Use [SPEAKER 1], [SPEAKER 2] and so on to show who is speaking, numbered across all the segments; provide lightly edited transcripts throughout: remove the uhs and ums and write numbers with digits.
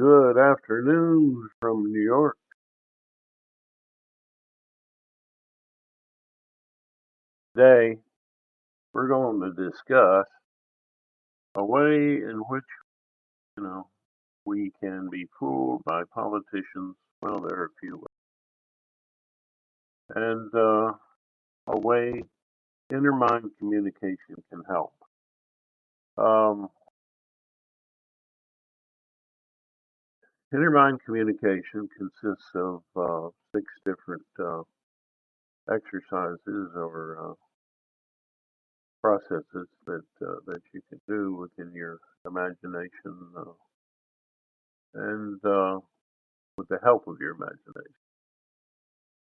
[SPEAKER 1] Good afternoon from New York. Today, we're going to discuss a way in which, you know, we can be fooled by politicians. Well, there are a few ways. And a way intermind communication can help. Um, Intermind communication consists of six different exercises or processes that you can do within your imagination and with the help of your imagination.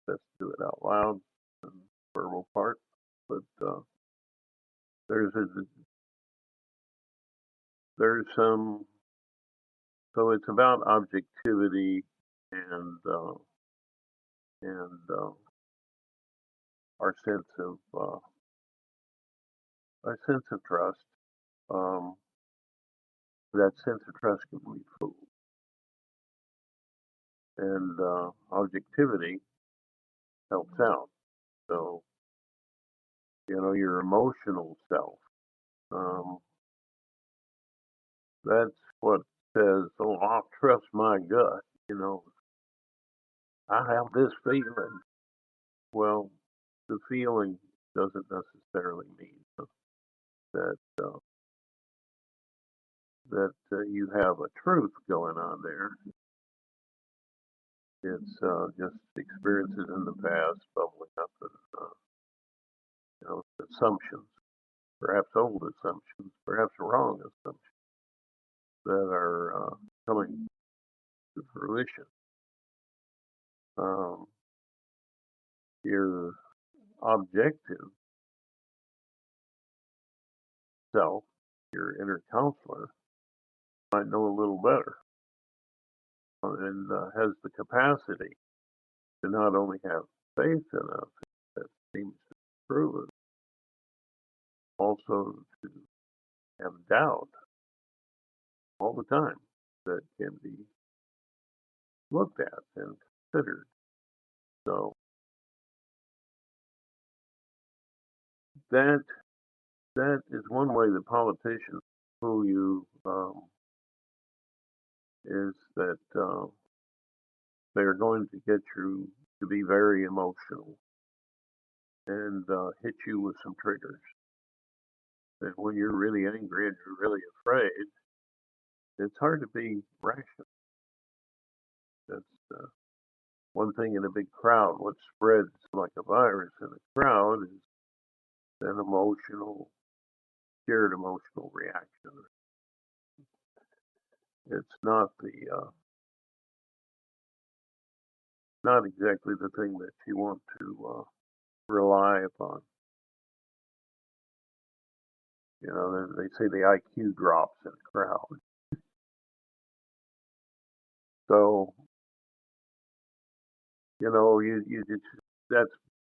[SPEAKER 1] Let's do it out loud and verbal part. But there's a, there's some so it's about objectivity and our sense of trust. Um, that sense of trust can be fooled, and objectivity helps out. So your emotional self. Um, that's what says, "Oh, I'll trust my gut." You know, I have this feeling. Well, the feeling doesn't necessarily mean that you have a truth going on there. It's just experiences in the past bubbling up and assumptions, perhaps old assumptions, perhaps wrong assumptions that are coming to fruition. Um, your objective self, your inner counselor, might know a little better and has the capacity to not only have faith in us that seems to prove it, also to have doubt all the time that can be looked at and considered. So that that is one way the politicians fool you, is that they're going to get you to be very emotional and hit you with some triggers. And when you're really angry and you're really afraid, it's hard to be rational. That's one thing in a big crowd. What spreads like a virus in a crowd is an shared emotional reaction. It's not exactly the thing that you want to rely upon. They say the IQ drops in a crowd. So you just, that's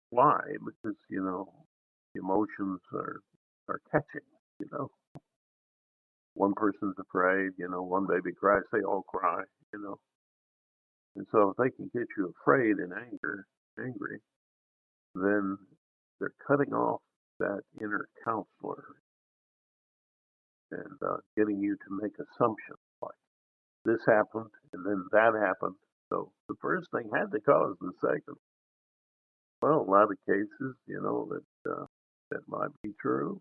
[SPEAKER 1] why, because emotions are catching. You know, one person's afraid. One baby cries, they all cry. You know, and so if they can get you afraid and angry, then they're cutting off that inner counselor and getting you to make assumptions like this happened and then that happened. So the first thing had to cause the second. Well, a lot of cases, that might be true,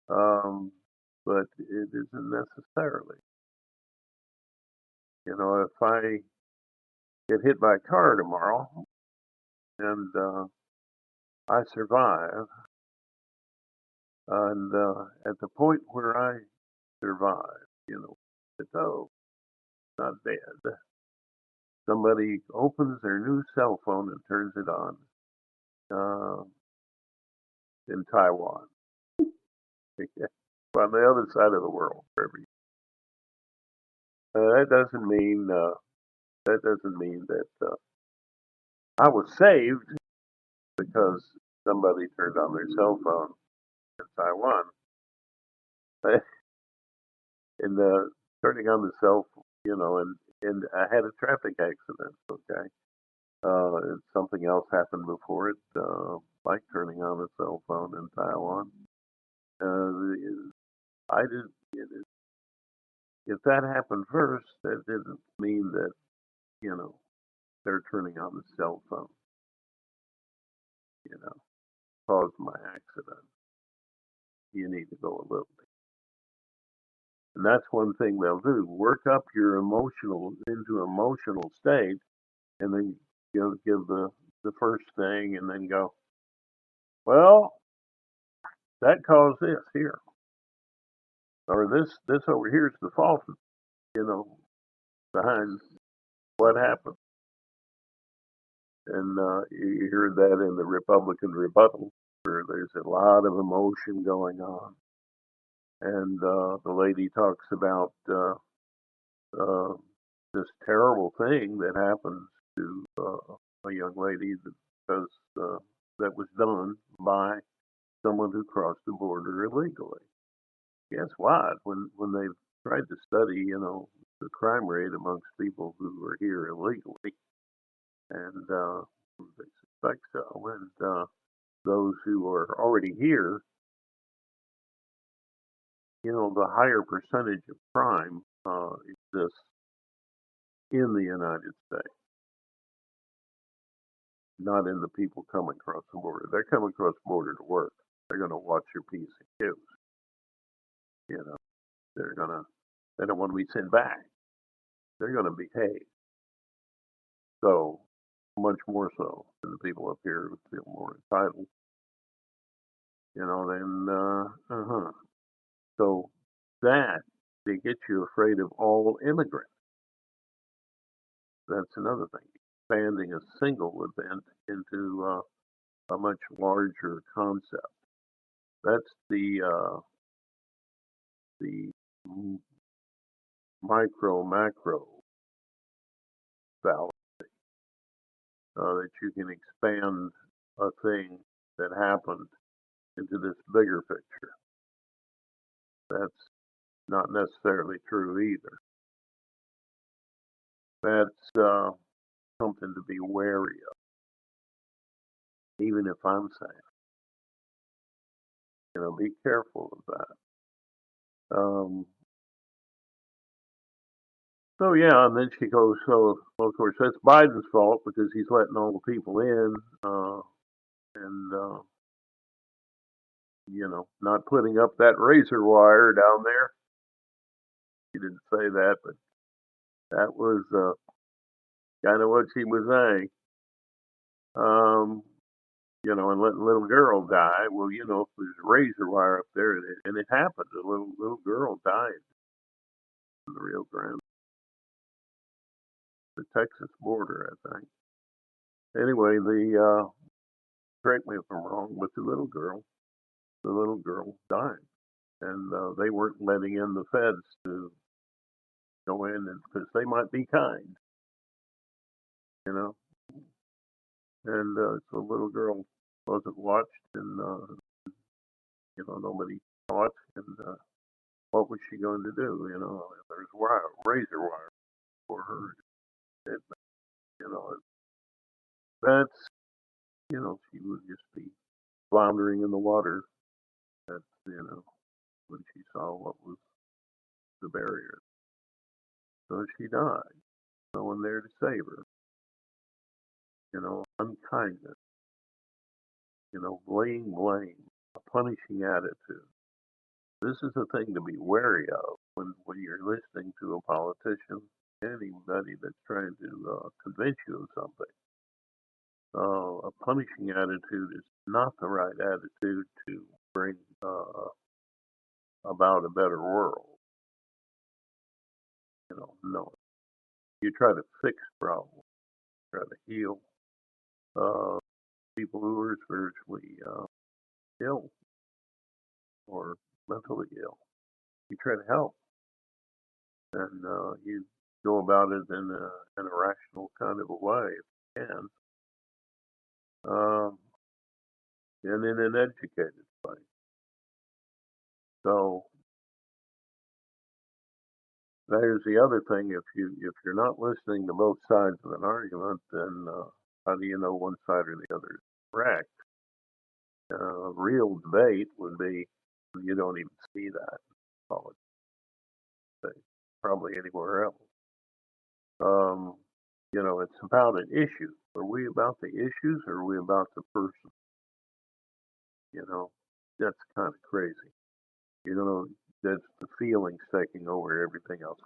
[SPEAKER 1] but it isn't necessarily. If I get hit by a car tomorrow and I survive, and at the point where I survive, it's not dead. Somebody opens their new cell phone and turns it on uh, in Taiwan, on the other side of the world, wherever you. That doesn't mean that I was saved because somebody turned on their cell phone in Taiwan. And turning on the cell and I had a traffic accident. Okay, something else happened before it, like turning on a cell phone in Taiwan. I didn't. If that happened first, that didn't mean that you know they're turning on the cell phone. You know, caused my accident. You need to go a little bit. And that's one thing they'll do. Work up your emotional state, and then give the first thing, and then go, well, that caused this here, or this over here is the fault, you know, behind what happened. And you hear that in the Republican rebuttal, where there's a lot of emotion going on, and the lady talks about uh, this terrible thing that happens to a young lady because that was done by someone who crossed the border illegally. Guess what? When they've tried to study, the crime rate amongst people who are here illegally, and they suspect so, and those who are already here, the higher percentage of crime exists in the United States, not in the people coming across the border. They're coming across the border to work. They're going to watch your P's and Q's. You know, they don't want to be sent back. They're going to behave. So much more so than the people up here who feel more entitled. Then so that they get you afraid of all immigrants. That's another thing. Expanding a single event into a much larger concept. That's the micro macro fallacy, that you can expand a thing that happened into this bigger picture. That's not necessarily true either. That's something to be wary of, even if I'm saying, be careful of that. So yeah, and then she goes, so well, of course that's Biden's fault because he's letting all the people in, and not putting up that razor wire down there. She didn't say that, but that was kind of what she was saying. And letting little girl die. Well, if there's razor wire up there, and it happened, a little girl died in the Rio Grande, the Texas border, I think. Anyway, correct me if I'm wrong, but the little girl died, and they weren't letting in the feds to go in, because they might be kind, you know. And so the little girl wasn't watched, and nobody watched, and what was she going to do? There's razor wire for her. It, that's she would just be floundering in the water. That's when she saw what was the barrier. So she died. No one there to save her. Unkindness. Blame, a punishing attitude. This is a thing to be wary of when you're listening to a politician, anybody that's trying to convince you of something. A punishing attitude is not the right attitude to bring about a better world. No. You try to fix problems, try to heal uh, people who are spiritually ill or mentally ill. You try to help, and you go about it in a rational kind of a way if you can, um, and in an educated way. So There's the other thing. If you're not listening to both sides of an argument, then how do you know one side or the other is correct? Real debate would be you don't even see that in politics, probably anywhere else. Um, it's about an issue. Are we about the issues or are we about the person? You know, that's kind of crazy. You know, that's the feelings taking over everything else.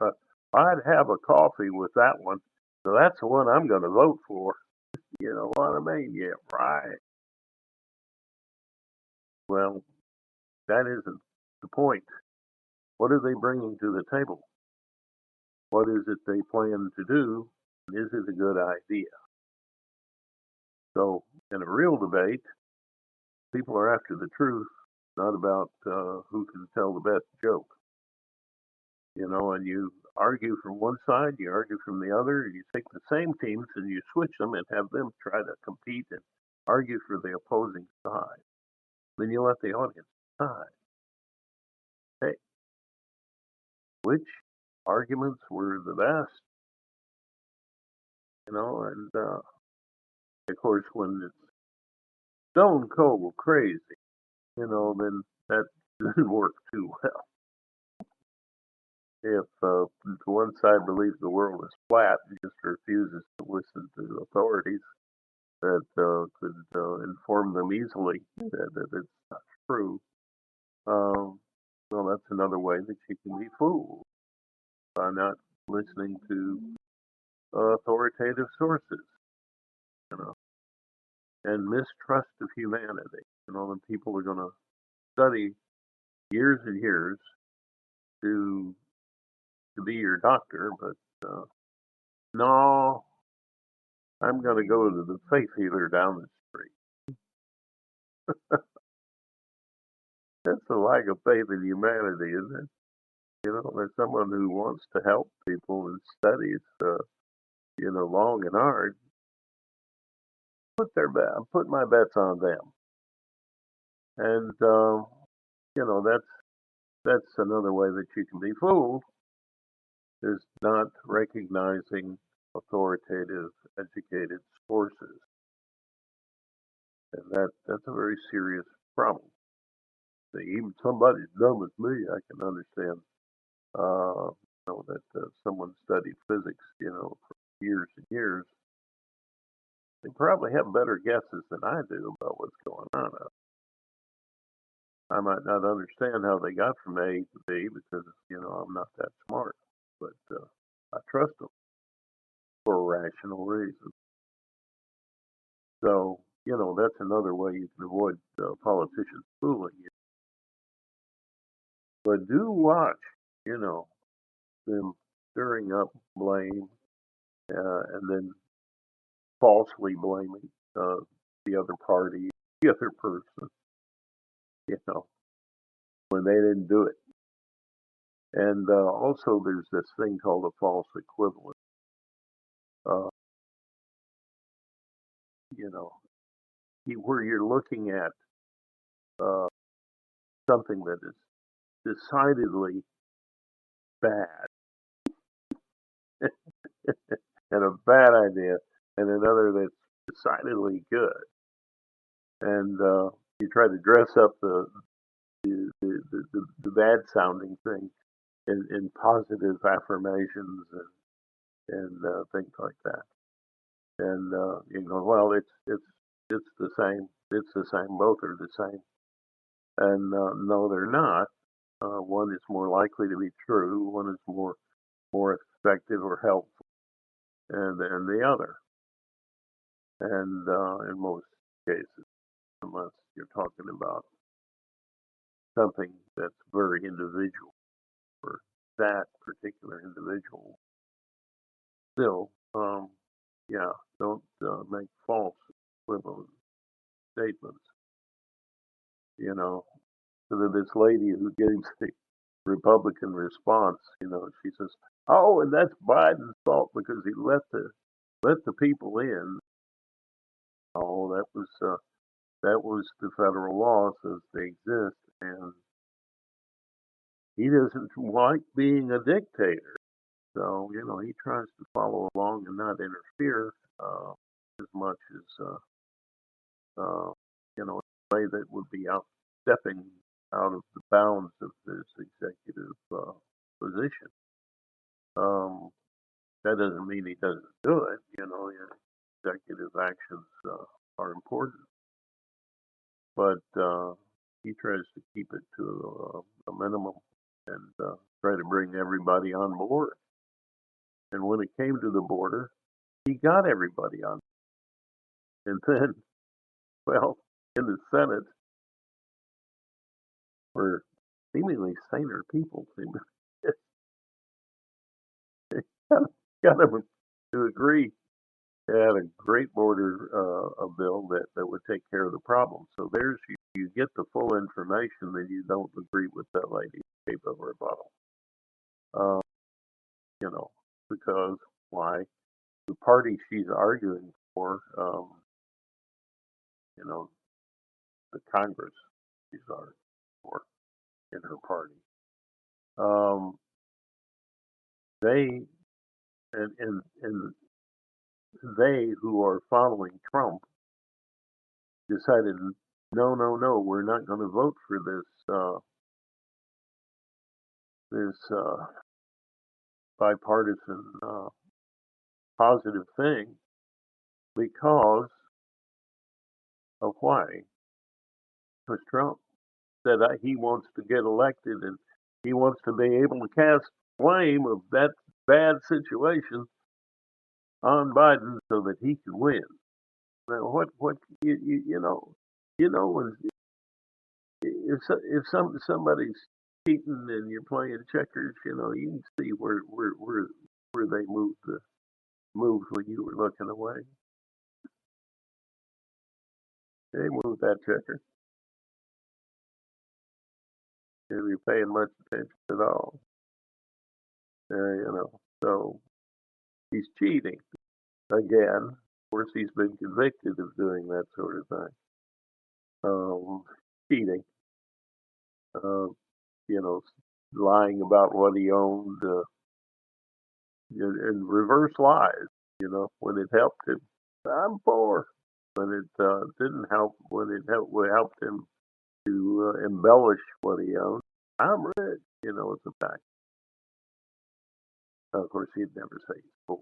[SPEAKER 1] I'd have a coffee with that one, so that's the one I'm going to vote for. You know what I mean? Yeah, right. Well, that isn't the point. What are they bringing to the table? What is it they plan to do? Is it a good idea? So, in a real debate, people are after the truth, not about who can tell the best joke. And you argue from one side, you argue from the other, you take the same teams and you switch them and have them try to compete and argue for the opposing side. Then you let the audience decide, hey, which arguments were the best, and of course, when it's stone cold crazy, then that doesn't work too well. If one side believes the world is flat and just refuses to listen to authorities that could inform them easily that it's not true, um, well, that's another way that you can be fooled by not listening to authoritative sources, you know, and mistrust of humanity. And people are going to study years and years to to be your doctor, but no, I'm going to go to the faith healer down the street. That's a lack of faith in humanity, isn't it? As someone who wants to help people and studies, long and hard, put my bets on them, and that's another way that you can be fooled is not recognizing authoritative, educated sources, and that's a very serious problem. So even somebody as dumb as me, I can understand, that someone studied physics, for years and years. They probably have better guesses than I do about what's going on. I might not understand how they got from A to B because, I'm not that smart, but I trust them for a rational reason. So, that's another way you can avoid politicians fooling you. But do watch, you know, them stirring up blame and then falsely blaming the other party, the other person, you know, when they didn't do it. And also, there's this thing called a false equivalent. Uh, you know, where you're looking at uh, something that is decidedly bad and a bad idea, and another that's decidedly good, and you try to dress up the bad sounding thing in positive affirmations and things like that. And well, it's the same. It's the same. Both are the same. And no, they're not. One is more likely to be true. One is more effective or helpful, and the other. And in most cases, unless you're talking about something that's very individual for that particular individual, still, yeah, don't make false equivalent statements. You know, so that this lady who gives the Republican response, she says, "Oh, and that's Biden's fault because he let the people in." Oh, that was the federal laws as they exist, and he doesn't like being a dictator. So, he tries to follow along and not interfere as much as, in a way that would be stepping out of the bounds of his executive position. Um, that doesn't mean he doesn't do it. Executive actions are important, but he tries to keep it to a minimum and try to bring everybody on board. And when it came to the border, he got everybody on. And then, well, in the Senate, were seemingly saner people, got them to agree. They had a great border a bill that would take care of the problem. So there's you get the full information, then you don't agree with that lady who gave a rebuttal. Uh, you know, because why? The party she's arguing for, you know, the Congress she's arguing for in her party, um, they and they who are following Trump decided, no, no, no, we're not going to vote for this bipartisan positive thing because of why? Because Trump said that he wants to get elected and he wants to be able to cast blame of that bad situation on Biden so that he can win. Now, what when if somebody's cheating and you're playing checkers, you can see where they moved when you were looking away. They moved that checker if you're paying much attention at all. So he's cheating again. Of course, he's been convicted of doing that sort of thing. Cheating. Uh, lying about what he owned, and reverse lies. When it helped him, I'm poor. When it didn't help, when it helped him to embellish what he owned, I'm rich. It's a fact. Of course, he'd never say he's poor,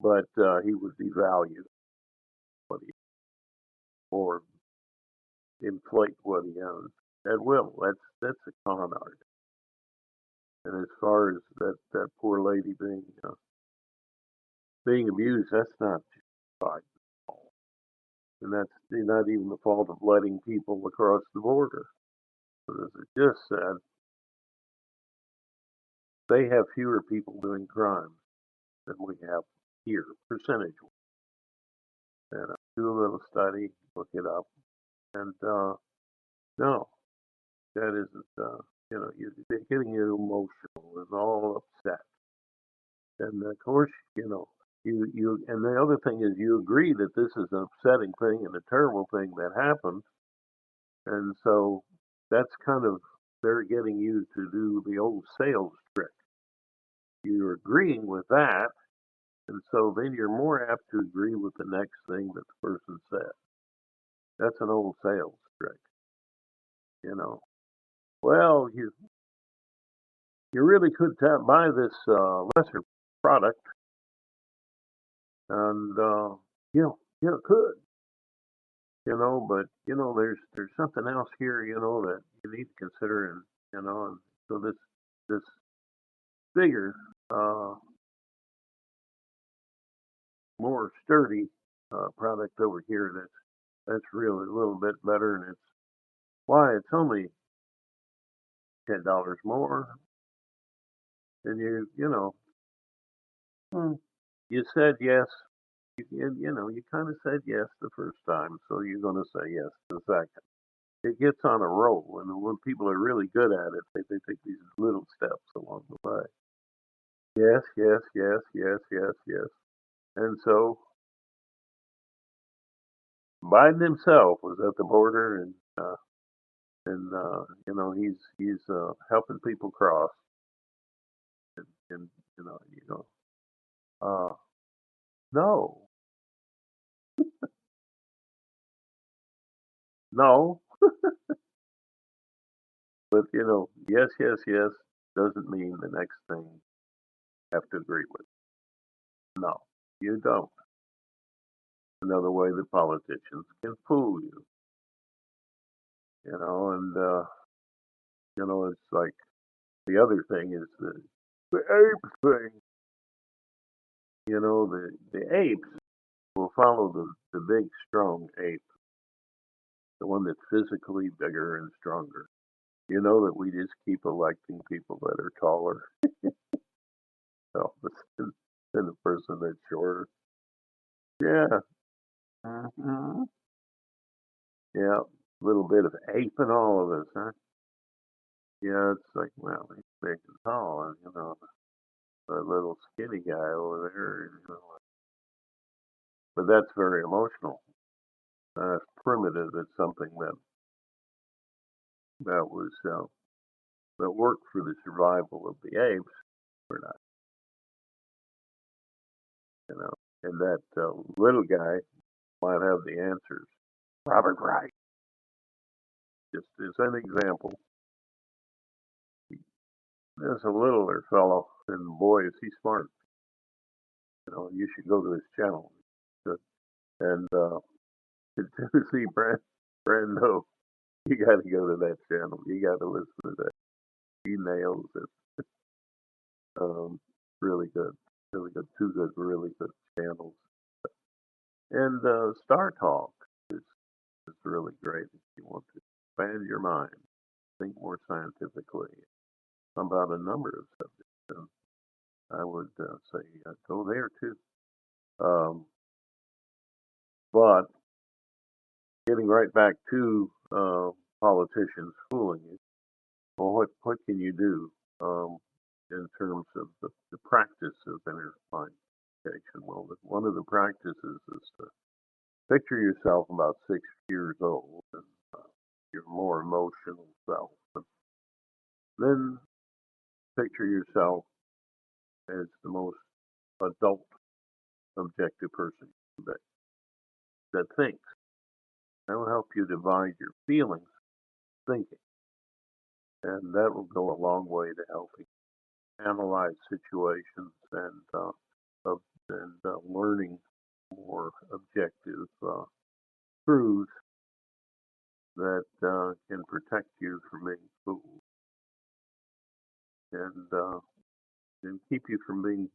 [SPEAKER 1] but he would devalue what he or inflate what he owns at will. That's a con art. And as far as that poor lady being abused, that's not justified. And that's not even the fault of letting people across the border. But as I just said, they have fewer people doing crimes than we have here, percentage. And do a little study, look it up, and no, that isn't. They're getting you emotional and all upset. And of course, and the other thing is you agree that this is an upsetting thing and a terrible thing that happened, and so that's kind of they're getting you to do the old sales trick. You're agreeing with that, and so then you're more apt to agree with the next thing that the person said. That's an old sales trick, you know. Well, you really could buy this lesser product, and could, but there's something else here, that you need to consider, and so this bigger, uh, more sturdy product over here that's really a little bit better, and it's only $10 more, and hmm, you said yes. You kind of said yes the first time, so you're going to say yes the second. It gets on a roll, and when people are really good at it, they take these little steps along the way. Yes, yes, yes, yes, yes, yes. And so Biden himself was at the border, and and he's helping people cross, and you know, uh, no, no, but yes, yes, yes doesn't mean the next thing you have to agree with. No, you don't. Another way that politicians can fool you, and it's like the other thing is the ape thing. The apes will follow the big strong ape, the one that's physically bigger and stronger. You know that we just keep electing people that are taller than the person that's shorter. Yeah. Hmm. Yeah. A little bit of ape in all of us, huh? Yeah, it's like, well, he's big and tall, and the little skinny guy over there. But that's very emotional. Primitive. It's something that was that worked for the survival of the apes. Or not, you know. And that little guy might have the answers. Robert Wright, just as an example, there's a littler fellow, and boy, is he smart. You should go to his channel. And to see Brando, you got to go to that channel. You got to listen to that. He nails it. Um, really good, really good. Two good, really good channels. And Star Talk is really great if you want to expand your mind, think more scientifically about a number of subjects. And I would say go there too. Um, but getting right back to politicians fooling you, well, what can you do in terms of the practice of inner mind education? Well, one of the practices is to picture yourself about 6 years old and your more emotional self. And then picture yourself as the most adult, objective person that thinks. That will help you divide your feelings thinking, and that will go a long way to helping analyze situations and learning more objective truths that can protect you from being fooled and and keep you from being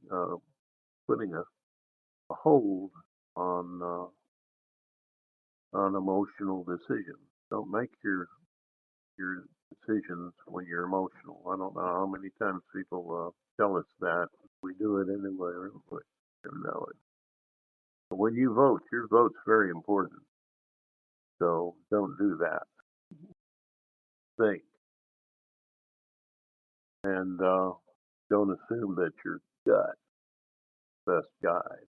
[SPEAKER 1] putting a hold on emotional decisions. Don't make your decisions when you're emotional. I don't know how many times people tell us that we do it anyway. But no, but when you vote, your vote's very important. So don't do that. Think and don't assume that your gut best guide.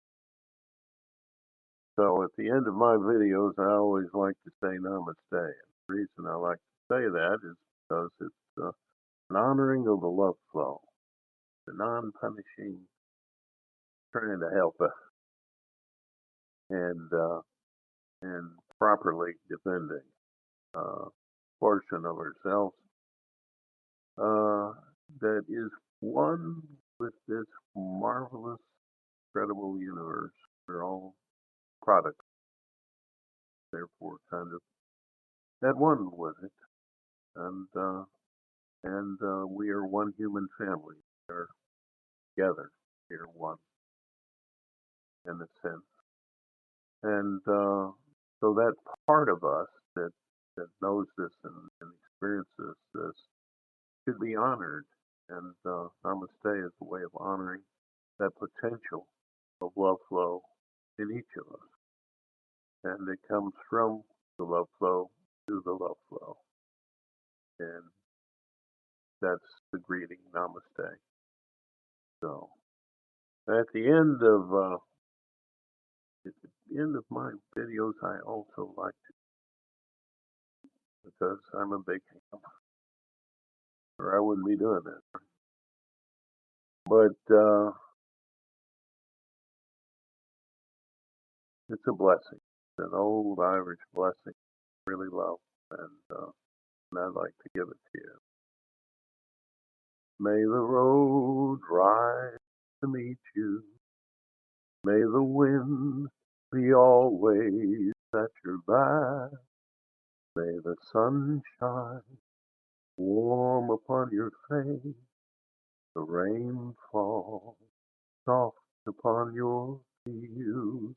[SPEAKER 1] So at the end of my videos, I always like to say namaste. And the reason I like to say that is because it's an honoring of the love flow, the non-punishing, trying to help and uh, and properly defending uh, portion of ourselves uh, that is one with this marvelous, incredible universe. We're all products, therefore, kind of at one with it, and we are one human family. We are together. We are one in a sense, and so that part of us that knows this and experiences this should be honored. And Namaste is a way of honoring that potential of love flow in each of us. And it comes from the love flow to the love flow. And that's the greeting, Namaste. So at the end of my videos, I also like because I'm a big ham, or I wouldn't be doing this. But it's a blessing. It's an old Irish blessing, I really love, and I'd like to give it to you. May the road rise to meet you. May the wind be always at your back. May the sun shine warm upon your face. The rain fall soft upon your fields.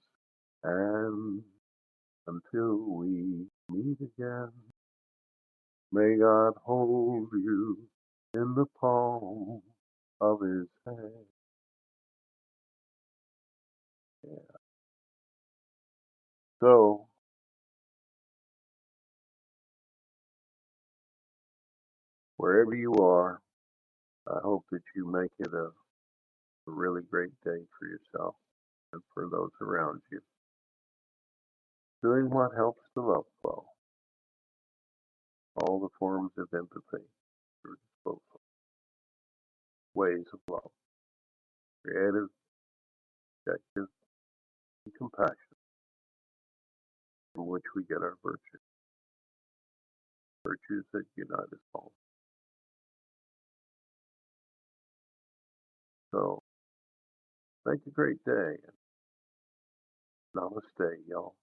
[SPEAKER 1] And until we meet again, may God hold you in the palm of his hand. Yeah. So, wherever you are, I hope that you make it a really great day for yourself and for those around you. Doing what helps the love flow. All the forms of empathy at your disposal. Ways of love. Creative, objective, and compassion, from which we get our virtues. Virtues that unite us all. So, make a great day. Namaste, y'all.